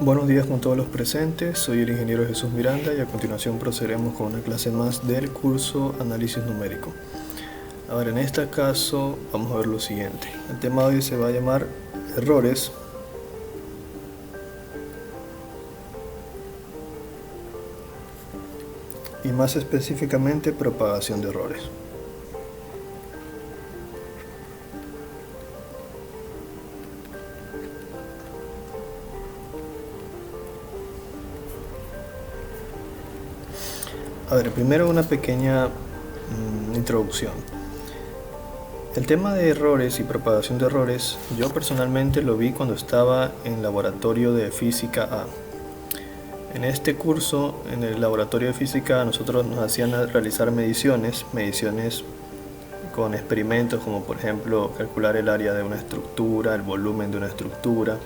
Buenos días con todos los presentes, soy el ingeniero Jesús Miranda y a continuación procederemos con una clase más del curso Análisis Numérico. Ahora en este caso vamos a ver lo siguiente. El tema de hoy se va a llamar errores y más específicamente propagación de errores. A ver, primero una pequeña introducción. El tema de errores y propagación de errores, yo personalmente lo vi cuando estaba en laboratorio de física A. En este curso, en el laboratorio de física A, nosotros nos hacían realizar mediciones con experimentos como por ejemplo calcular el área de una estructura, el volumen de una estructura.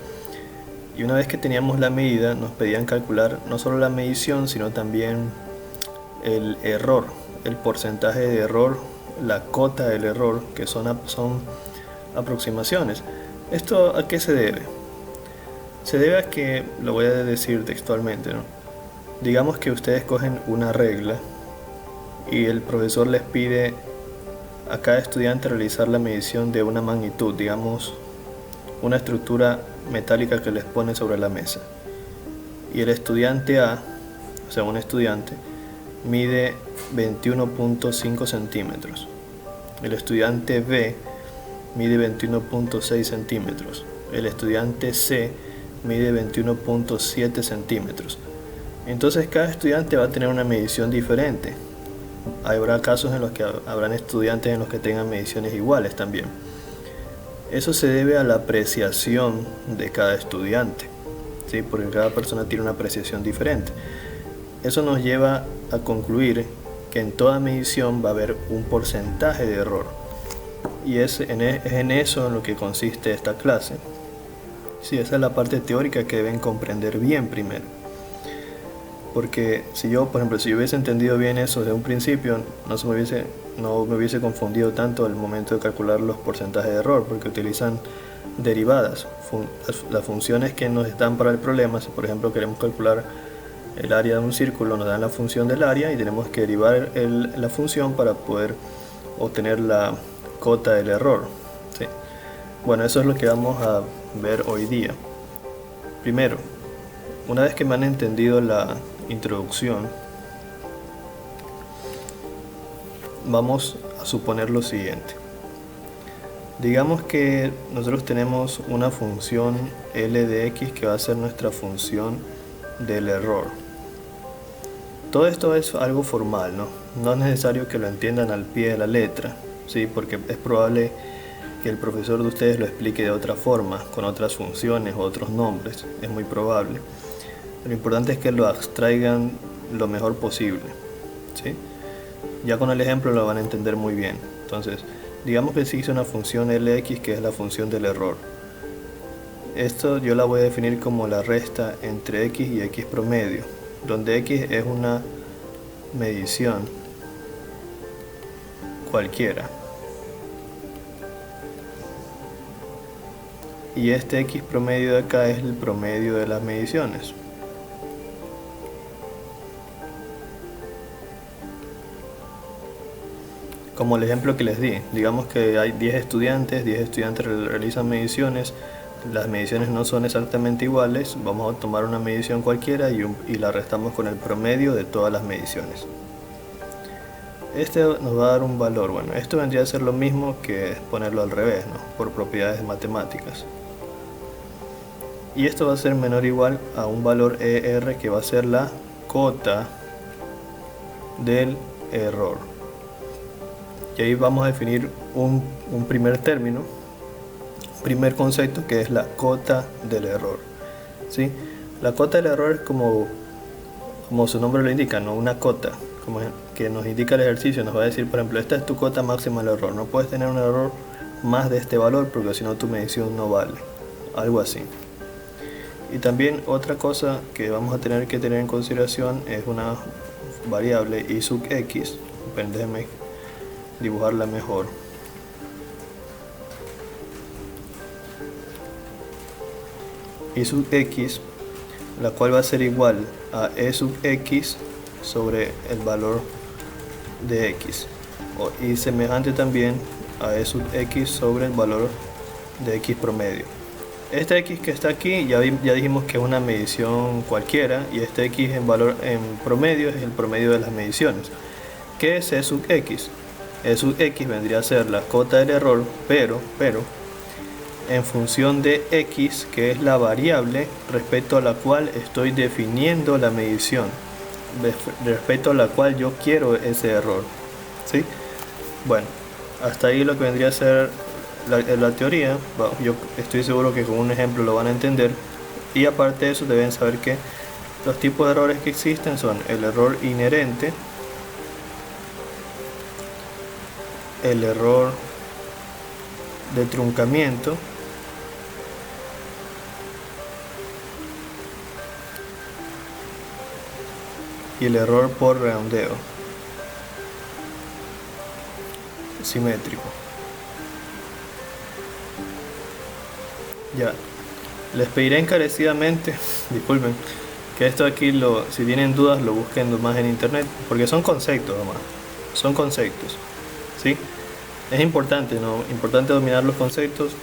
Y una vez que teníamos la medida, nos pedían calcular no solo la medición, sino también el error, el porcentaje de error, la cota del error, que son aproximaciones. ¿Esto a qué se debe? Se debe a que, lo voy a decir textualmente, ¿no? Digamos que ustedes cogen una regla y el profesor les pide a cada estudiante realizar la medición de una magnitud, digamos una estructura metálica que les pone sobre la mesa. Y el estudiante A, o sea un estudiante, mide 21.5 centímetros. El estudiante B mide 21.6 centímetros. El estudiante C mide 21.7 centímetros. Entonces cada estudiante va a tener una medición diferente. Habrá casos en los que habrán estudiantes en los que tengan mediciones iguales también. Eso se debe a la apreciación de cada estudiante, ¿sí? Porque cada persona tiene una apreciación diferente. Eso nos lleva a concluir que en toda medición va a haber un porcentaje de error. Y es en eso en lo que consiste esta clase. Sí, esa es la parte teórica que deben comprender bien primero. Porque si yo, por ejemplo, si yo hubiese entendido bien eso desde un principio, no me hubiese confundido tanto al momento de calcular los porcentajes de error, porque utilizan derivadas. Las funciones que nos dan para el problema, si por ejemplo queremos calcular el área de un círculo, nos dan la función del área y tenemos que derivar la función para poder obtener la cota del error, ¿sí? Bueno, eso es lo que vamos a ver hoy día. Primero, una vez que me han entendido la introducción, vamos a suponer lo siguiente. Digamos que nosotros tenemos una función L de X que va a ser nuestra función del error. Todo esto es algo formal, ¿no? No es necesario que lo entiendan al pie de la letra, ¿sí? Porque es probable que el profesor de ustedes lo explique de otra forma, con otras funciones o otros nombres, es muy probable. Lo importante es que lo abstraigan lo mejor posible, ¿sí? Ya con el ejemplo lo van a entender muy bien. Entonces, digamos que existe una función Lx que es la función del error. Esto yo la voy a definir como la resta entre x y x promedio, donde x es una medición cualquiera. Y este x promedio de acá es el promedio de las mediciones. Como el ejemplo que les di, digamos que hay 10 estudiantes realizan mediciones, las mediciones no son exactamente iguales, vamos a tomar una medición cualquiera y la restamos con el promedio de todas las mediciones. Este nos va a dar un valor. Bueno, esto vendría a ser lo mismo que ponerlo al revés, ¿no? Por propiedades matemáticas. Y esto va a ser menor o igual a un valor ER que va a ser la cota del error. Y ahí vamos a definir un primer término, primer concepto, que es la cota del error, ¿sí? La cota del error es como su nombre lo indica, ¿no? Una cota, como que nos indica el ejercicio, nos va a decir, por ejemplo, esta es tu cota máxima del error, no puedes tener un error más de este valor porque si no tu medición no vale, algo así. Y también otra cosa que vamos a tener que tener en consideración es una variable y sub x, déjenme dibujarla mejor. Y sub x la cual va a ser igual a e sub x sobre el valor de x, y semejante también a e sub x sobre el valor de x promedio. Este x que está aquí ya dijimos que es una medición cualquiera, y este x en valor en promedio es el promedio de las mediciones. ¿Qué es e sub x? E sub x vendría a ser la cota del error, pero en función de x, que es la variable respecto a la cual estoy definiendo la medición, respecto a la cual yo quiero ese error, ¿sí? Bueno, hasta ahí lo que vendría a ser la teoría. Yo estoy seguro que con un ejemplo lo van a entender, y aparte de eso deben saber que los tipos de errores que existen son el error inherente, el error de truncamiento, y el error por redondeo simétrico. Ya, les pediré encarecidamente, disculpen, que esto aquí, si tienen dudas, lo busquen más en internet, porque son conceptos nomás, son conceptos, ¿sí? Es importante, ¿no? Importante dominar los conceptos,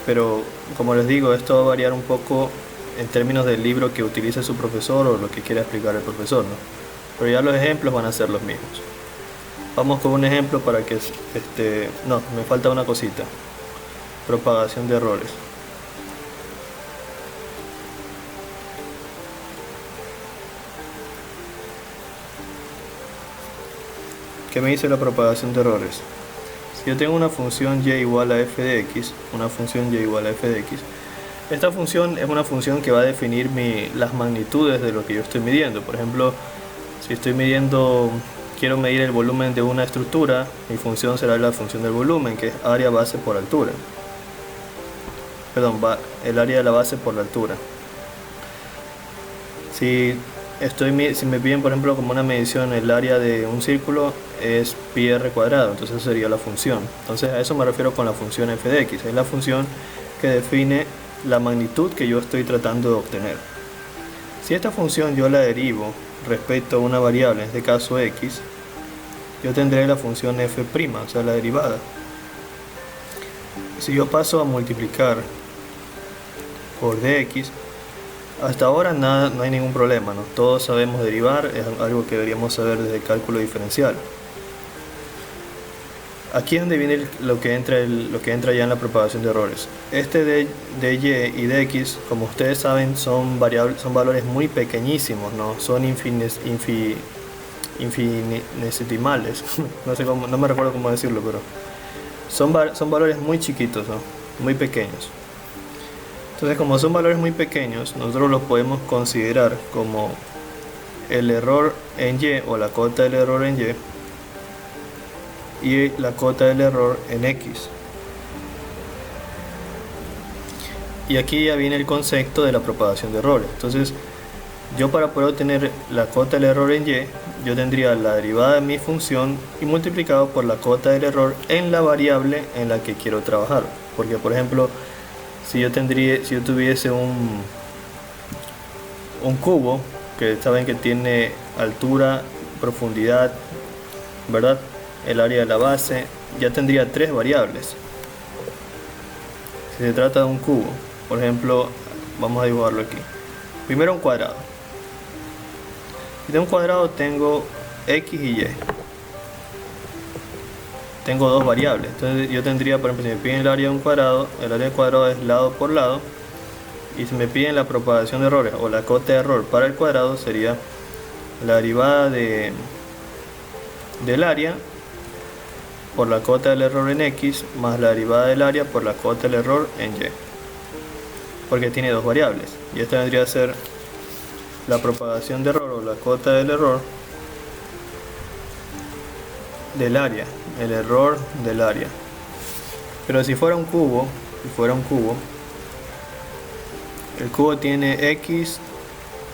pero como les digo, esto va a variar un poco en términos del libro que utilice su profesor o lo que quiera explicar el profesor, ¿no? Pero ya los ejemplos van a ser los mismos. Vamos con un ejemplo para que no, me falta una cosita: propagación de errores. ¿Qué me dice la propagación de errores? Si yo tengo una función y igual a f de x, esta función es una función que va a definir las magnitudes de lo que yo estoy midiendo. Por ejemplo, si quiero medir el volumen de una estructura, mi función será la función del volumen, que es área base por altura. Perdón, el área de la base por la altura. Si me piden, por ejemplo, como una medición, el área de un círculo es pi r cuadrado, entonces sería la función. Entonces a eso me refiero con la función f de x, es la función que define la magnitud que yo estoy tratando de obtener. Si esta función yo la derivo respecto a una variable, en este caso x, yo tendré la función f', o sea, la derivada. Si yo paso a multiplicar por dx, hasta ahora no hay ningún problema, ¿no? Todos sabemos derivar, es algo que deberíamos saber desde el cálculo diferencial. Aquí es donde viene lo que entra ya en la propagación de errores. De y y de x, como ustedes saben, son valores muy pequeñísimos, ¿no? Son infinitesimales. No me recuerdo cómo decirlo, pero son valores muy chiquitos, ¿no? Muy pequeños. Entonces, como son valores muy pequeños, nosotros los podemos considerar como el error en y, o la cota del error en y la cota del error en x. Y aquí ya viene el concepto de la propagación de errores. Entonces, yo para poder obtener la cota del error en y, yo tendría la derivada de mi función y multiplicado por la cota del error en la variable en la que quiero trabajar. Porque, por ejemplo, si yo tuviese un cubo, que saben que tiene altura, profundidad, ¿verdad? El área de la base, ya tendría tres variables. Si se trata de un cubo, por ejemplo, vamos a dibujarlo aquí. Primero un cuadrado. De un cuadrado tengo x y y. Tengo dos variables. Entonces yo tendría, por ejemplo, si me piden el área de un cuadrado, el área del cuadrado es lado por lado. Y si me piden la propagación de errores o la cota de error para el cuadrado, sería la derivada del área por la cota del error en x más la derivada del área por la cota del error en y, porque tiene dos variables. Y esta vendría a ser la propagación de error o la cota del error del área, el error del área. Pero si fuera un cubo, el cubo tiene x,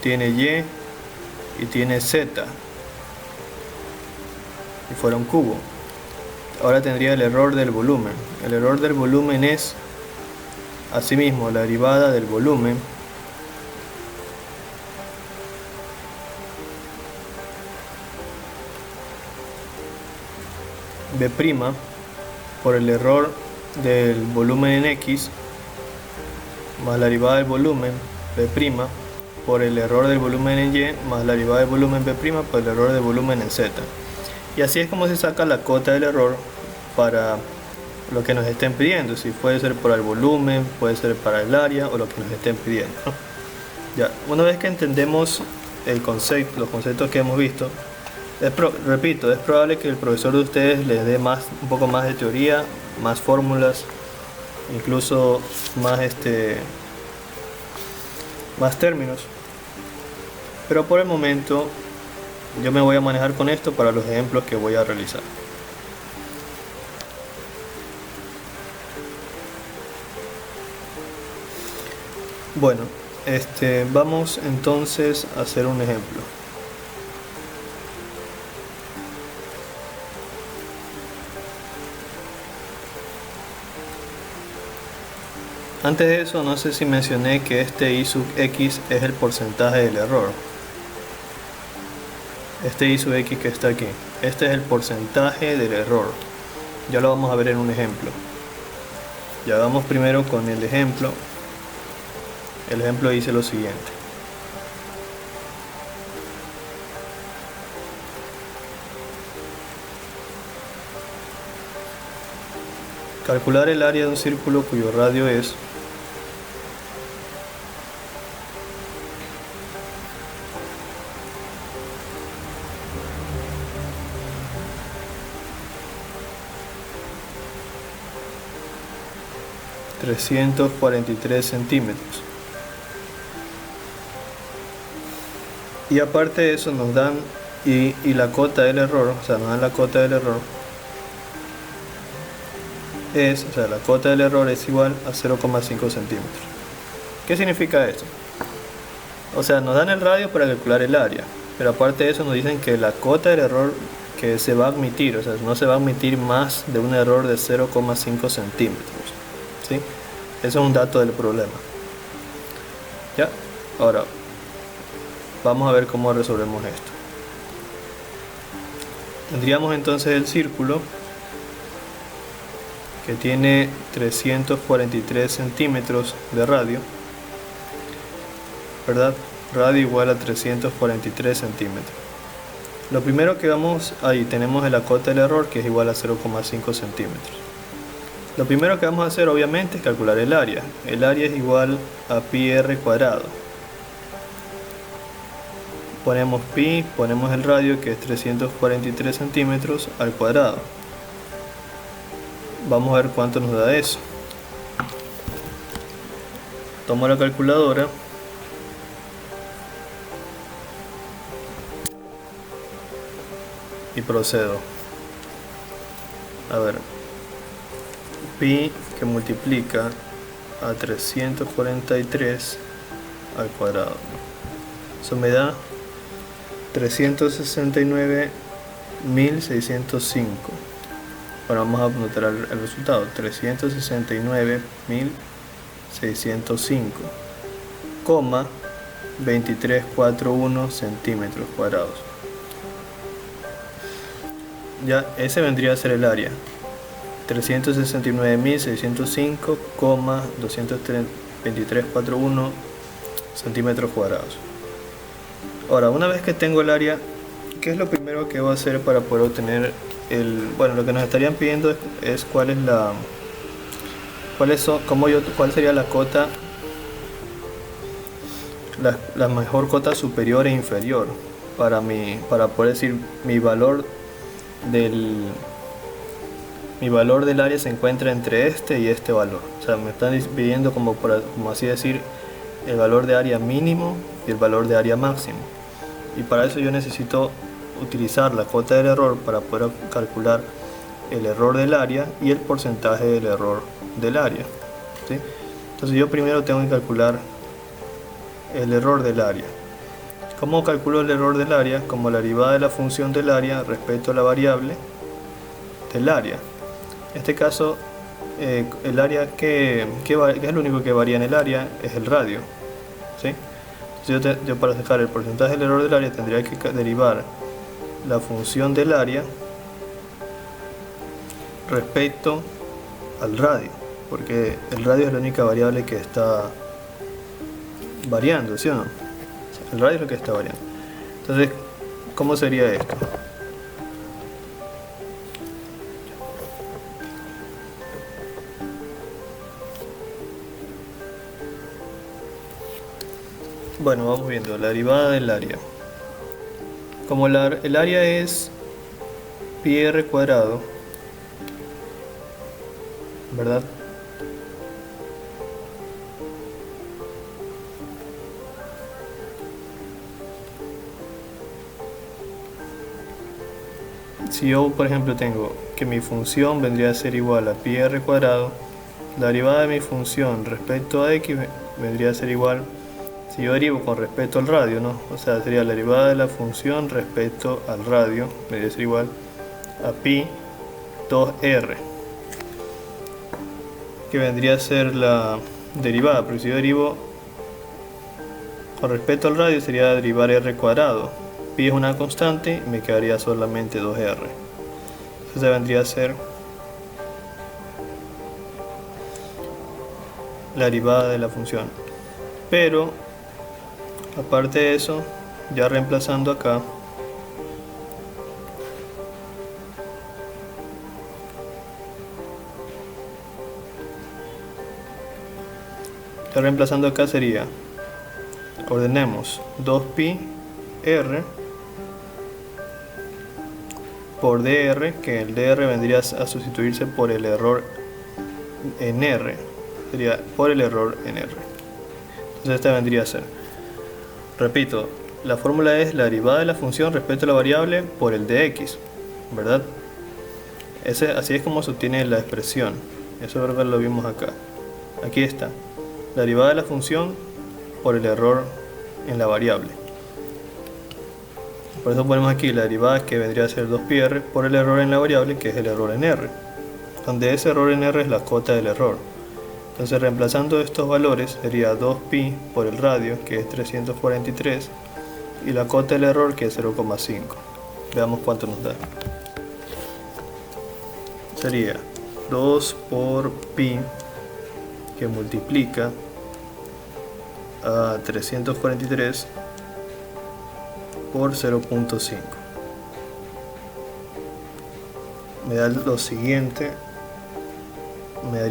tiene y y tiene z. Si fuera un cubo, ahora tendría el error del volumen. El error del volumen es asimismo la derivada del volumen B' por el error del volumen en X más la derivada del volumen B' por el error del volumen en Y más la derivada del volumen B' por el error del volumen en Z. Y así es como se saca la cota del error para lo que nos estén pidiendo. Si puede ser para el volumen, puede ser para el área o lo que nos estén pidiendo. Ya, una vez que entendemos el concepto, los conceptos que hemos visto, repito, es probable que el profesor de ustedes les dé un poco más de teoría, más fórmulas, incluso más términos. Pero por el momento yo me voy a manejar con esto para los ejemplos que voy a realizar. Bueno, vamos entonces a hacer un ejemplo. Antes de eso, no sé si mencioné que este I sub X es el porcentaje del error. Este I sub X que está aquí, este es el porcentaje del error. Ya lo vamos a ver en un ejemplo. Ya vamos primero con el ejemplo. El ejemplo dice lo siguiente. Calcular el área de un círculo cuyo radio es ...343 centímetros. Y aparte de eso nos dan y la cota del error, o sea, nos dan la cota del error la cota del error es igual a 0,5 centímetros. ¿Qué significa esto? O sea, nos dan el radio para calcular el área, pero aparte de eso nos dicen que la cota del error que se va a admitir, o sea, no se va a admitir más de un error de 0,5 centímetros. ¿Sí? Eso es un dato del problema. ¿Ya? Ahora, vamos a ver cómo resolvemos esto. Tendríamos entonces el círculo que tiene 343 centímetros de radio, ¿verdad? Radio igual a 343 centímetros. Lo primero que ahí tenemos la cota del error, que es igual a 0,5 centímetros. Lo primero que vamos a hacer obviamente es calcular el área. El área es igual a pi r cuadrado. Ponemos pi, ponemos el radio que es 343 centímetros al cuadrado. Vamos a ver cuánto nos da eso. Tomo la calculadora y procedo. A ver, pi que multiplica a 343 al cuadrado. Eso me da 369.605. Bueno, vamos a anotar el resultado. 369.605, 2341 centímetros cuadrados. Ya, ese vendría a ser el área. 369.605, 2341 centímetros cuadrados. Ahora, una vez que tengo el área, ¿qué es lo primero que voy a hacer para poder obtener bueno, lo que nos estarían pidiendo es cuál sería la cota, la mejor cota superior e inferior para poder decir mi valor del área se encuentra entre este y este valor. O sea, me están pidiendo como así decir el valor de área mínimo y el valor de área máximo. Y para eso yo necesito utilizar la cota del error para poder calcular el error del área y el porcentaje del error del área. ¿Sí? Entonces yo primero tengo que calcular el error del área. ¿Cómo calculo el error del área? Como la derivada de la función del área respecto a la variable del área. En este caso, el área que es lo único que varía en el área es el radio. ¿Sí? Entonces yo para sacar el porcentaje del error del área tendría que derivar la función del área respecto al radio, porque el radio es la única variable que está variando, ¿sí o no? El radio es lo que está variando. Entonces, ¿cómo sería esto? Bueno, vamos viendo la derivada del área. Como el área es pi r cuadrado, ¿verdad? Si yo, por ejemplo, tengo que mi función vendría a ser igual a pi r cuadrado, la derivada de mi función respecto a x vendría a ser igual, si yo derivo con respecto al radio, ¿no? O sea, sería la derivada de la función respecto al radio, vendría a ser igual a pi 2r, que vendría a ser la derivada, pero si yo derivo con respecto al radio sería derivar r cuadrado. Pi es una constante y me quedaría solamente 2r. Entonces vendría a ser la derivada de la función. Pero, aparte de eso, ya reemplazando acá, sería, ordenemos 2pi r por dr, que el dr vendría a sustituirse por el error en r, sería por el error en r. Entonces esta vendría a ser, repito, la fórmula es la derivada de la función respecto a la variable por el de x, ¿verdad? Así es como se obtiene la expresión. Eso es verdad, lo vimos acá. Aquí está, la derivada de la función por el error en la variable. Por eso ponemos aquí la derivada, que vendría a ser 2pi r por el error en la variable, que es el error en r, donde ese error en r es la cota del error. Entonces, reemplazando estos valores, sería 2pi por el radio, que es 343, y la cota del error, que es 0,5. Veamos cuánto nos da. Sería 2 por pi, que multiplica a 343 por 0.5. Me daría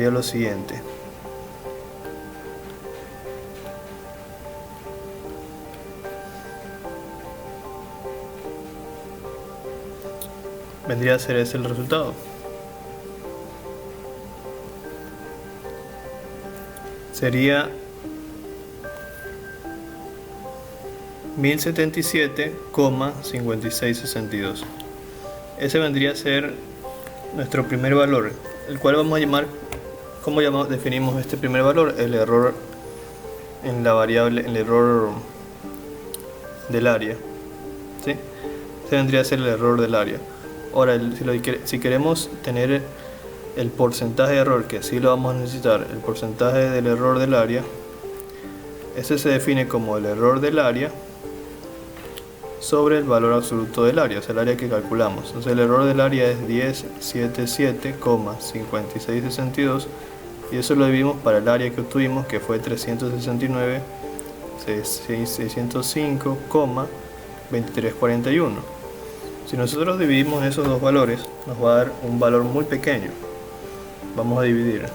lo siguiente. Vendría a ser ese el resultado. Sería 1077,5662. Ese vendría a ser nuestro primer valor, el cual vamos a llamar, ¿cómo definimos este primer valor? El error en la variable, el error del área, ¿sí? Ese vendría a ser el error del área. Ahora, si queremos tener el porcentaje de error, que sí lo vamos a necesitar, el porcentaje del error del área, ese se define como el error del área sobre el valor absoluto del área, o sea, el área que calculamos. Entonces el error del área es 1077,5662, y eso lo dividimos para el área que obtuvimos, que fue 369,605,2341. Si nosotros dividimos esos dos valores, nos va a dar un valor muy pequeño. Vamos a dividir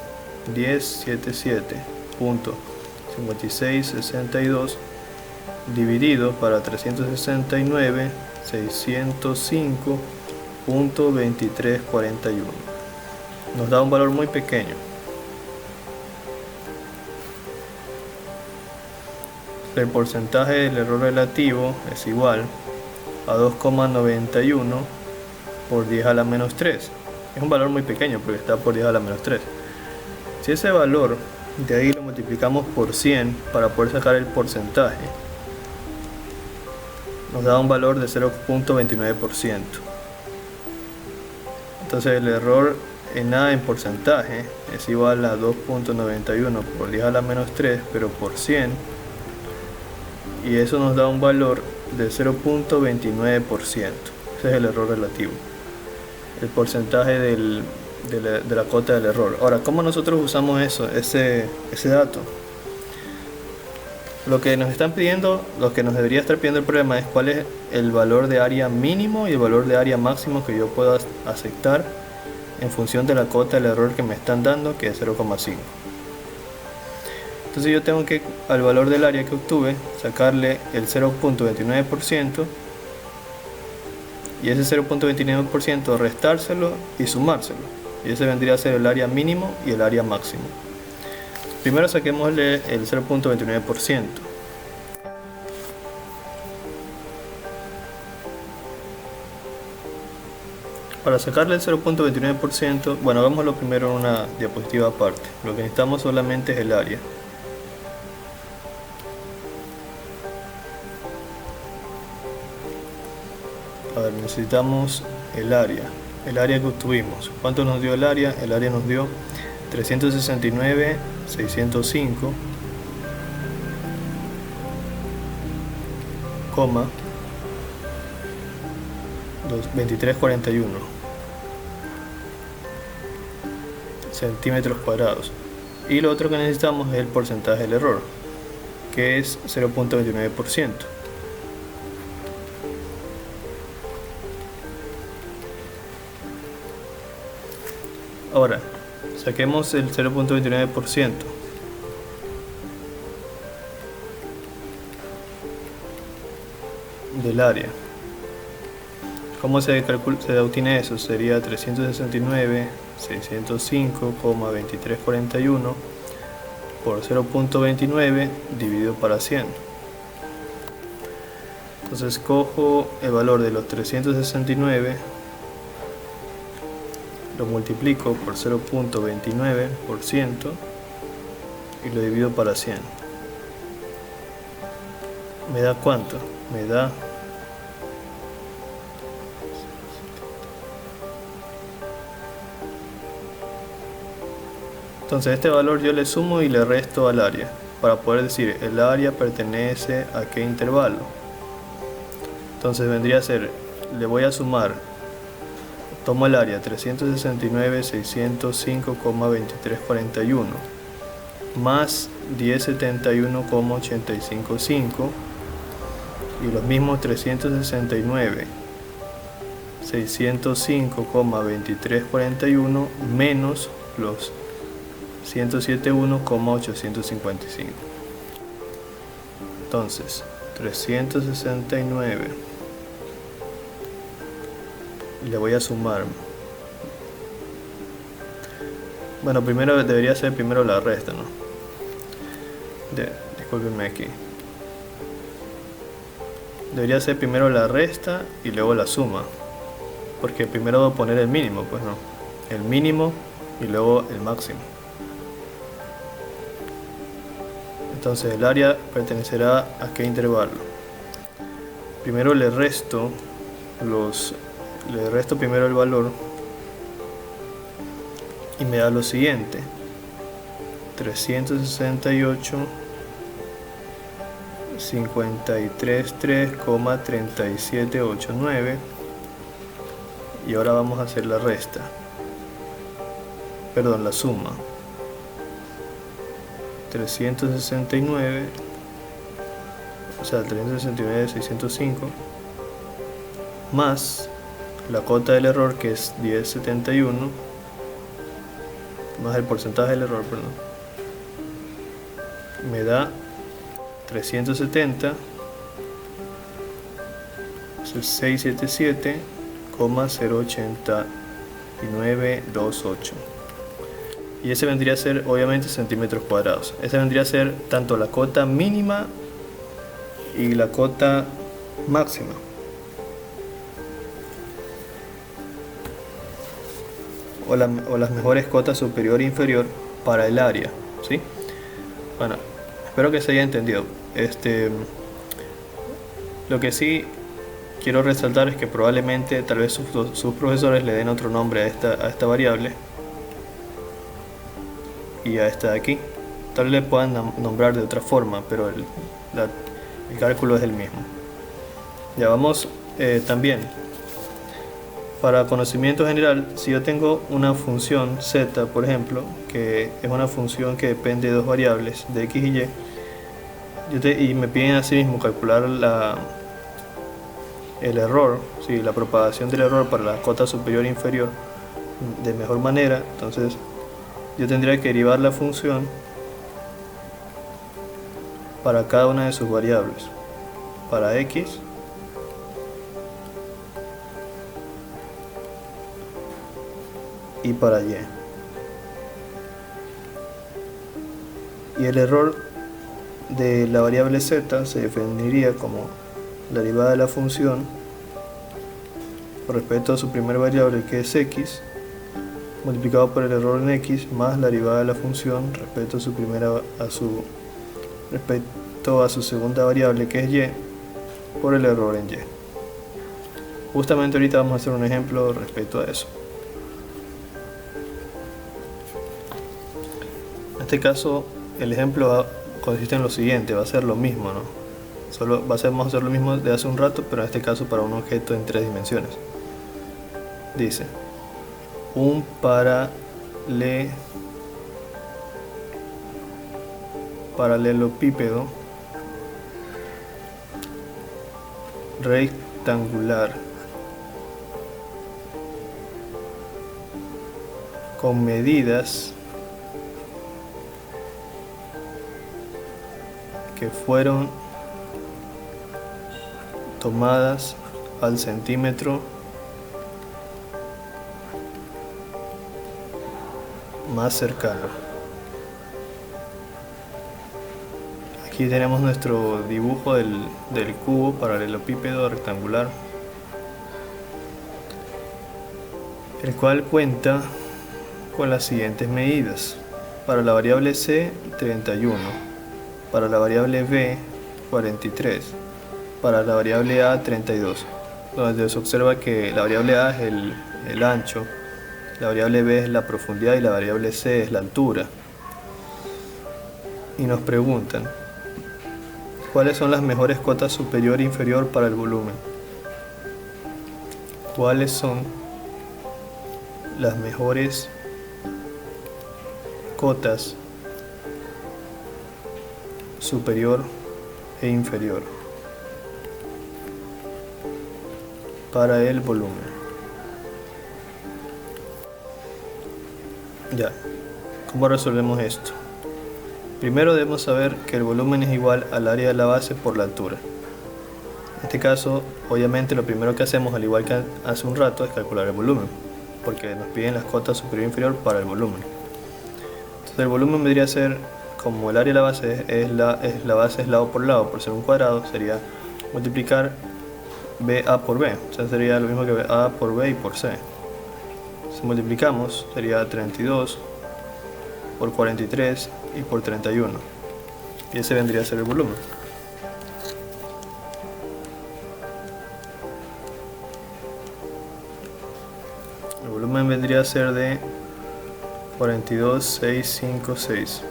1077.5662 dividido para 369,605,2341. Nos da un valor muy pequeño. El porcentaje del error relativo es igual a 2,91 por 10 a la menos 3. Es un valor muy pequeño porque está por 10 a la menos 3. Si ese valor de ahí lo multiplicamos por 100 para poder sacar el porcentaje, nos da un valor de 0.29%. Entonces el error en A en porcentaje es igual a 2.91 por 10 a la menos 3, pero por 100, y eso nos da un valor de 0.29%. Ese es el error relativo. El porcentaje del de la cota del error. Ahora, ¿cómo nosotros usamos ese dato? Lo que nos están pidiendo, lo que nos debería estar pidiendo el problema es cuál es el valor de área mínimo y el valor de área máximo que yo puedo aceptar en función de la cota del error que me están dando, que es 0,5. Entonces yo tengo que al valor del área que obtuve sacarle el 0.29% y ese 0.29% restárselo y sumárselo, y ese vendría a ser el área mínimo y el área máximo. Primero saquémosle el 0.29%. Para sacarle el 0.29%, bueno, hagámoslo primero en una diapositiva aparte. Lo que necesitamos solamente es el área. A ver, necesitamos el área que obtuvimos. ¿Cuánto nos dio el área? El área nos dio 369.605, 2341 centímetros cuadrados. Y lo otro que necesitamos es el porcentaje del error, que es 0.29%. Ahora, saquemos el 0.29% del área. ¿Cómo se obtiene eso? Sería 369.605,2341 por 0.29 dividido para 100. Entonces cojo el valor de los 369, lo multiplico por 0.29% y lo divido para 100. ¿Me da cuánto? Me da entonces este valor yo le sumo y le resto al área para poder decir el área pertenece a qué intervalo. Entonces vendría a ser, le voy a sumar, tomo el área 369.605,2341 más 1071,855 y los mismos 369.605,2341 menos los 171,855. Entonces 369 le voy a sumar, bueno, primero debería ser primero la resta, ¿no? Discúlpenme aquí, debería ser primero la resta y luego la suma, porque primero voy a poner el mínimo, pues no, el mínimo y luego el máximo. Entonces el área pertenecerá a qué intervalo. Primero le resto primero el valor y me da lo siguiente: 368,533,3789. Y ahora vamos a hacer la resta, perdón, la suma. 369, o sea, 369.605 más la cota del error, que es 1071, más el porcentaje del error, perdón, me da 370, 677,08928. Y ese vendría a ser obviamente centímetros cuadrados. Ese vendría a ser tanto la cota mínima y la cota máxima. O las mejores cotas superior e inferior para el área, ¿sí? Bueno, espero que se haya entendido. Lo que sí quiero resaltar es que probablemente tal vez sus profesores le den otro nombre a esta variable y a esta de aquí. Tal vez le puedan nombrar de otra forma, pero el cálculo es el mismo. Ya vamos también. Para conocimiento general, si yo tengo una función z, por ejemplo, que es una función que depende de dos variables, de x y y, y me piden así mismo calcular el error, sí, la propagación del error para la cota superior e inferior de mejor manera, entonces yo tendría que derivar la función para cada una de sus variables. Para x y para y. Y el error de la variable z se definiría como la derivada de la función con respecto a su primera variable, que es x, multiplicado por el error en x, más la derivada de la función respecto a su segunda variable, que es y, por el error en y. Justamente ahorita vamos a hacer un ejemplo respecto a eso. En este caso, el ejemplo consiste en lo siguiente, va a ser lo mismo, ¿no? Vamos a hacer lo mismo de hace un rato, pero en este caso para un objeto en 3 dimensiones. Dice, un paralelepípedo rectangular con medidas que fueron tomadas al centímetro más cercano. Aquí tenemos nuestro dibujo del cubo paralelepípedo rectangular, el cual cuenta con las siguientes medidas. Para la variable c, 31, para la variable b, 43, para la variable a, 32, donde se observa que la variable a es el ancho, la variable b es la profundidad y la variable c es la altura. Y nos preguntan, ¿cuáles son las mejores cotas superior e inferior para el volumen? ¿Cuáles son las mejores cotas superior e inferior para el volumen? Ya, ¿cómo resolvemos esto? Primero debemos saber que el volumen es igual al área de la base por la altura. En este caso, obviamente lo primero que hacemos, al igual que hace un rato, es calcular el volumen, porque nos piden las cotas superior e inferior para el volumen. Entonces el volumen vendría a ser, como el área de la base la base es lado por lado, por ser un cuadrado, sería multiplicar BA por B, o sea, sería lo mismo que A por B y por C. Si multiplicamos, sería 32 por 43 y por 31, y ese vendría a ser el volumen. El volumen vendría a ser de 42,656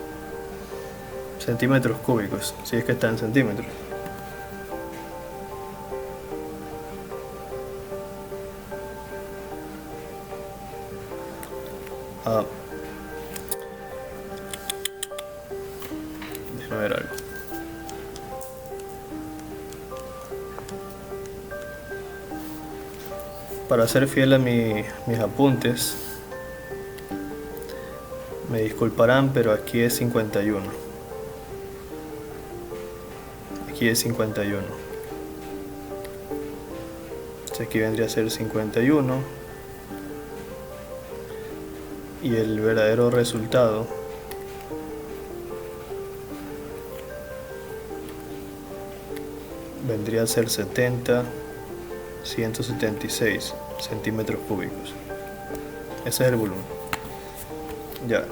centímetros cúbicos, si es que está en centímetros. Déjame ver algo. Para ser fiel a mis apuntes, me disculparán, pero aquí es 51. Aquí es 51. Entonces aquí vendría a ser 51. Y el verdadero resultado vendría a ser 176 centímetros cúbicos. Ese es el volumen. Ya.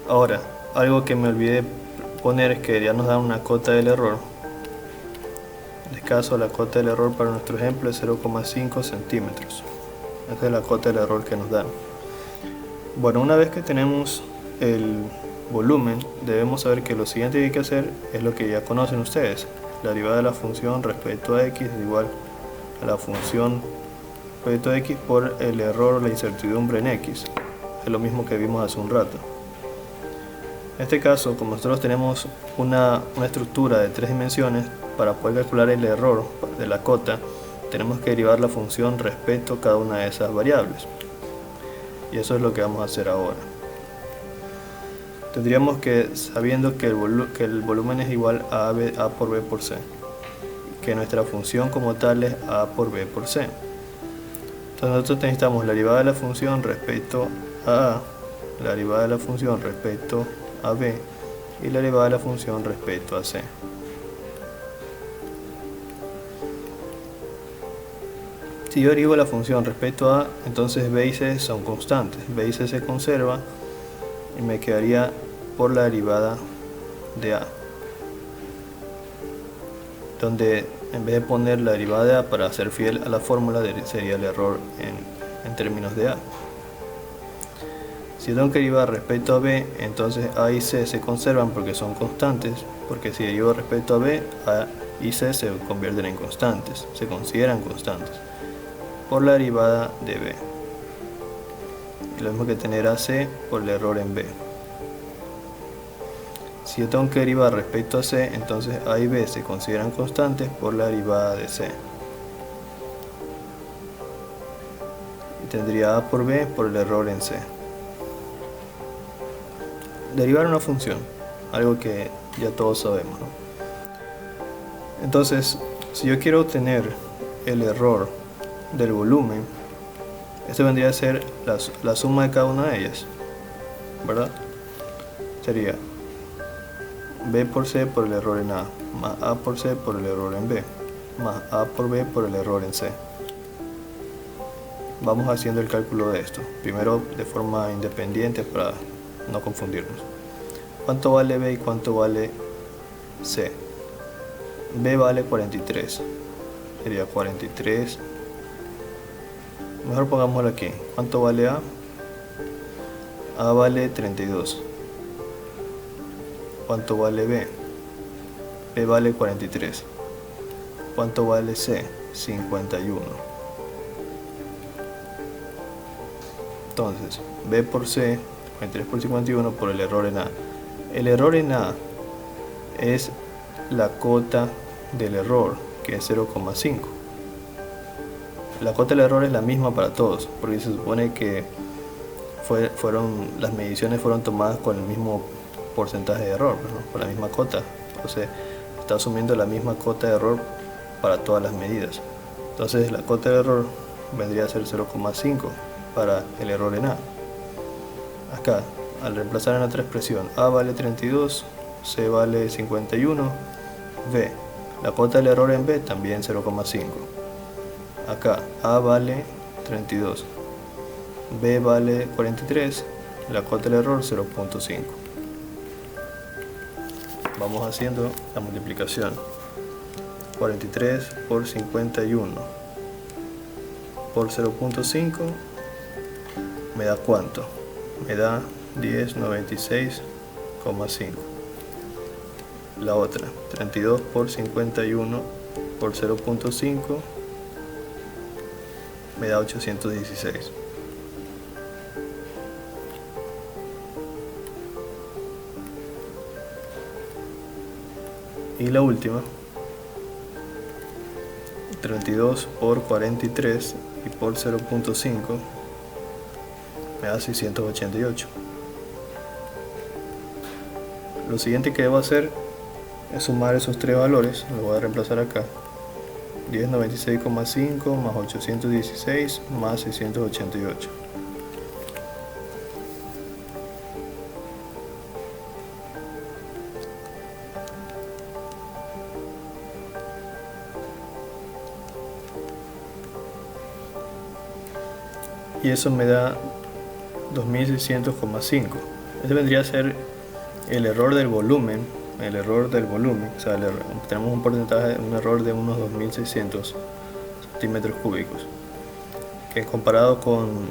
Ahora, algo que me olvidé poner es que ya nos dan una cota del error. En este caso, la cota del error para nuestro ejemplo es 0,5 centímetros. Esa es la cota del error que nos dan. Bueno, una vez que tenemos el volumen, debemos saber que lo siguiente que hay que hacer es lo que ya conocen ustedes. La derivada de la función respecto a x es igual a la función proyecto X por el error o la incertidumbre en X. Es lo mismo que vimos hace un rato. En este caso, como nosotros tenemos una estructura de 3 dimensiones, para poder calcular el error de la cota, tenemos que derivar la función respecto a cada una de esas variables. Y eso es lo que vamos a hacer ahora. Tendríamos que, sabiendo que el volumen es igual a A por B por C, que nuestra función como tal es A por B por C. Entonces nosotros necesitamos la derivada de la función respecto a A, la derivada de la función respecto a B y la derivada de la función respecto a C. Si yo derivo la función respecto a A, entonces B y C son constantes. B y C se conserva y me quedaría por la derivada de A, donde en vez de poner la derivada de A para ser fiel a la fórmula sería el error en términos de A. Si yo tengo que derivar respecto a B, entonces A y C se conservan porque son constantes, porque si derivo respecto a B, A y C se convierten en constantes, se consideran constantes, por la derivada de B. Y lo mismo que tener a C por el error en B. Si yo tengo que derivar respecto a C, entonces A y B se consideran constantes por la derivada de C. Y tendría A por B por el error en C. Derivar una función, algo que ya todos sabemos, ¿no? Entonces, si yo quiero obtener el error del volumen, esto vendría a ser la suma de cada una de ellas, ¿verdad? Sería B por C por el error en A, más A por C por el error en B, más A por B por el error en C. Vamos haciendo el cálculo de esto, primero de forma independiente para no confundirnos. ¿Cuánto vale B y cuánto vale C? B vale 43, sería 43. Mejor pongámoslo aquí. ¿Cuánto vale A? A vale 32. ¿Cuánto vale B? B vale 43. ¿Cuánto vale C? 51. Entonces, B por C, 43 por 51 por el error en A. El error en A es la cota del error, que es 0,5. La cota del error es la misma para todos, porque se supone que las mediciones fueron tomadas con el mismo porcentaje de error, ¿no? Con la misma cota. Entonces, está asumiendo la misma cota de error para todas las medidas. Entonces, la cota de error vendría a ser 0,5 para el error en A. Acá, al reemplazar en la otra expresión, A vale 32, C vale 51, B. La cota del error en B también 0,5. Acá, A vale 32, B vale 43, la cota del error 0,5. Vamos haciendo la multiplicación. 43 por 51 por 0,5 me da ¿cuánto? Me da 1096,5. La otra, 32 por 51 por 0,5 me da 816. Y la última, 32 por 43 y por 0,5 me da 688. Lo siguiente que debo hacer es sumar esos tres valores. Lo voy a reemplazar acá. 1096,5 más 816 más 688. Y eso me da 2600,5. Este vendría a ser el error del volumen. O sea, tenemos un porcentaje, un error de unos 2600 centímetros cúbicos, que comparado con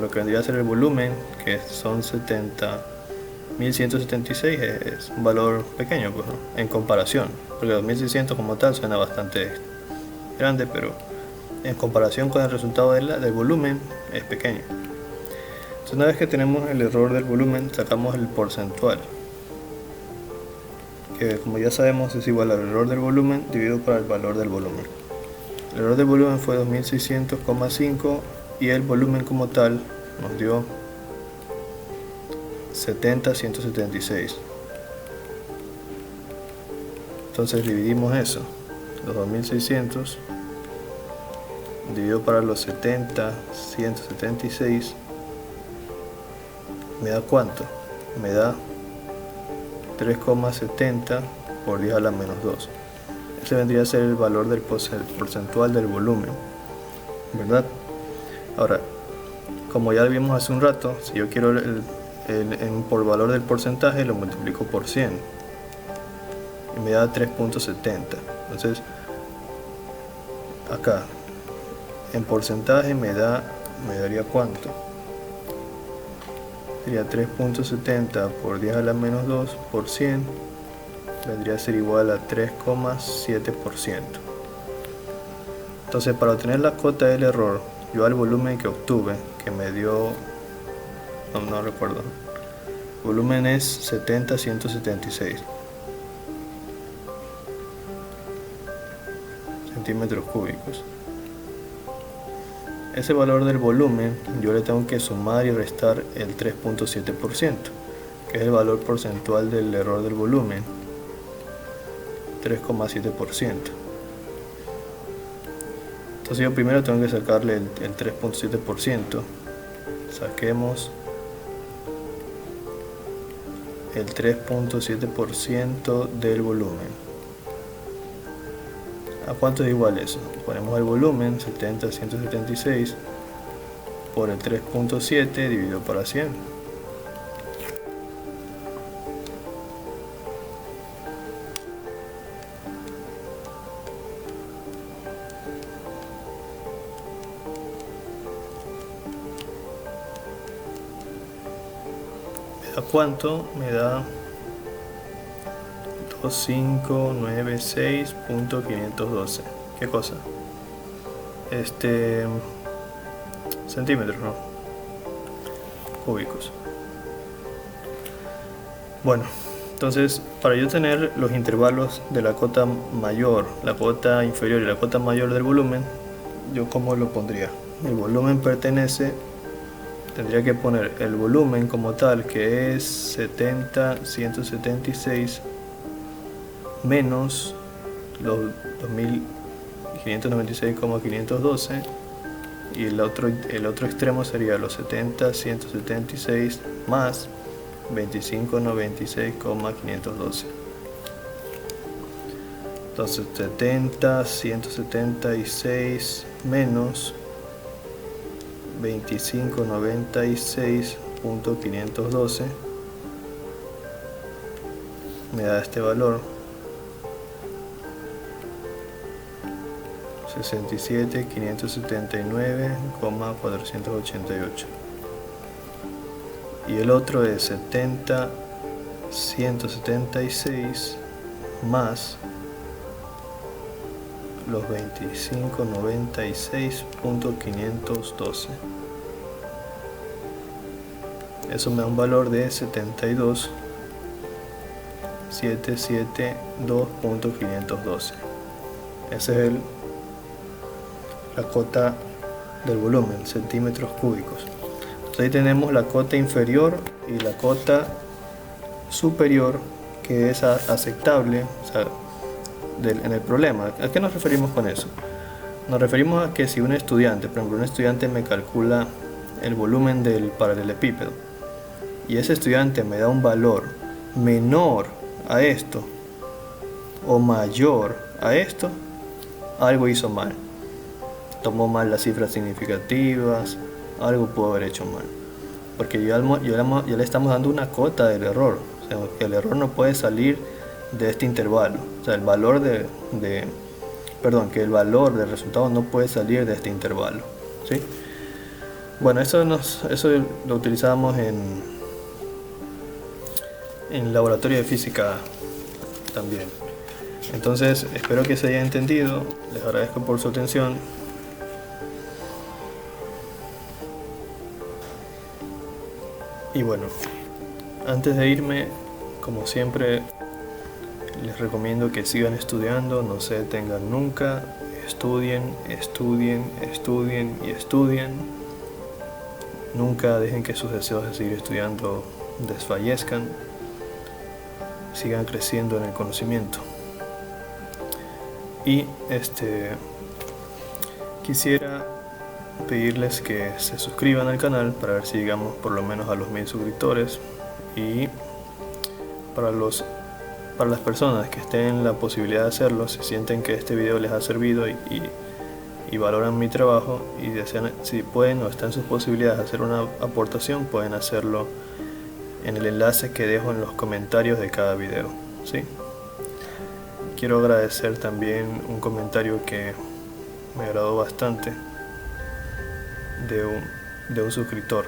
lo que vendría a ser el volumen, que son 70.176, es un valor pequeño, pues, ¿no? En comparación, porque 2600 como tal suena bastante grande, pero en comparación con el resultado del volumen es pequeño. Entonces, una vez que tenemos el error del volumen, sacamos el porcentual, que como ya sabemos es igual al error del volumen dividido por el valor del volumen. El error del volumen fue 2600,5 y el volumen como tal nos dio 70,176. Entonces dividimos eso, los 2600 dividido para los 70,176, ¿me da cuánto? Me da 3,70 por 10 a la menos 2. Ese vendría a ser el valor del porcentual del volumen, ¿verdad? Ahora, como ya vimos hace un rato, si yo quiero por valor del porcentaje, lo multiplico por 100 y me da 3,70. Entonces, acá, en porcentaje me daría ¿cuánto? Sería 3,70 por 10 a la menos 2 por 100, vendría a ser igual a 3,7%. Entonces, para obtener la cota del error, yo al volumen que obtuve, que me dio, no recuerdo, el volumen es 70,176 centímetros cúbicos. Ese valor del volumen yo le tengo que sumar y restar el 3,7%, que es el valor porcentual del error del volumen, 3,7%. Entonces yo primero tengo que sacarle el 3,7%. Saquemos el 3,7% del volumen. ¿A cuánto es igual eso? Ponemos el volumen, 70,176 por el 3,7 dividido para 100. ¿A cuánto? Me da 2596.512. ¿Qué cosa? Centímetros, ¿no? Cúbicos. Bueno, entonces para yo tener los intervalos de la cota mayor, la cota inferior y la cota mayor del volumen, ¿yo cómo lo pondría? El volumen tendría que poner el volumen como tal, que es 70,176 menos los 2596,512, y el otro extremo sería los 70,176 más 2596,512. Entonces 70,176 menos 2596.512 me da este valor, 67,579,488, y el otro es 70,176 más los 2596.512. Eso me da un valor de 72,772.512. Ese es la cota del volumen, centímetros cúbicos. Entonces ahí tenemos la cota inferior y la cota superior, que es aceptable, o sea, en el problema. ¿A qué nos referimos con eso? Nos referimos a que si un estudiante, por ejemplo, un estudiante me calcula el volumen del paralelepípedo y ese estudiante me da un valor menor a esto o mayor a esto, algo hizo mal. Tomó mal las cifras significativas, algo pudo haber hecho mal, porque ya le estamos dando una cota del error. O sea, que el error no puede salir de este intervalo. O sea, el valor del resultado no puede salir de este intervalo, ¿sí? Bueno, eso lo utilizamos en laboratorio de física también. Entonces, espero que se haya entendido. Les agradezco por su atención Y bueno, antes de irme, como siempre, les recomiendo que sigan estudiando, no se detengan nunca, estudien, estudien, estudien y estudien. Nunca dejen que sus deseos de seguir estudiando desfallezcan. Sigan creciendo en el conocimiento. Y quisiera pedirles que se suscriban al canal para ver si llegamos por lo menos a los 1000 suscriptores. Y para las personas que estén en la posibilidad de hacerlo, si sienten que este video les ha servido y valoran mi trabajo y desean, si pueden o está en sus posibilidades hacer una aportación, pueden hacerlo en el enlace que dejo en los comentarios de cada video, ¿sí? Quiero agradecer también un comentario que me agradó bastante de un suscriptor,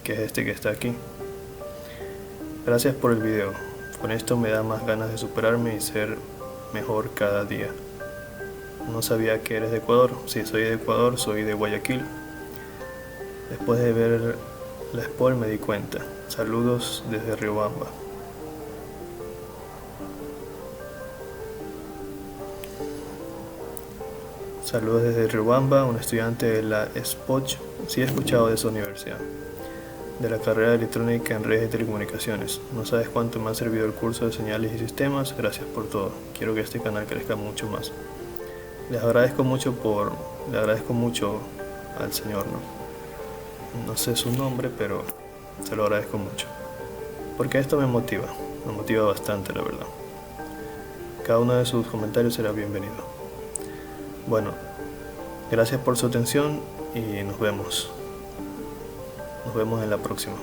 que es este que está aquí. Gracias por el video. Con esto me da más ganas de superarme y ser mejor cada día. No sabía que eres de Ecuador. Sí, soy de Ecuador, soy de Guayaquil. Después de ver la spoil me di cuenta. Saludos desde Riobamba. Saludos desde Riobamba, un estudiante de la SPOCH. Sí he escuchado de esa universidad. De la carrera de electrónica en redes de telecomunicaciones. No sabes cuánto me ha servido el curso de señales y sistemas. Gracias por todo. Quiero que este canal crezca mucho más. Le agradezco mucho al Señor, no sé su nombre, pero se lo agradezco mucho. Porque esto me motiva bastante, la verdad. Cada uno de sus comentarios será bienvenido. Bueno, gracias por su atención y nos vemos. Nos vemos en la próxima.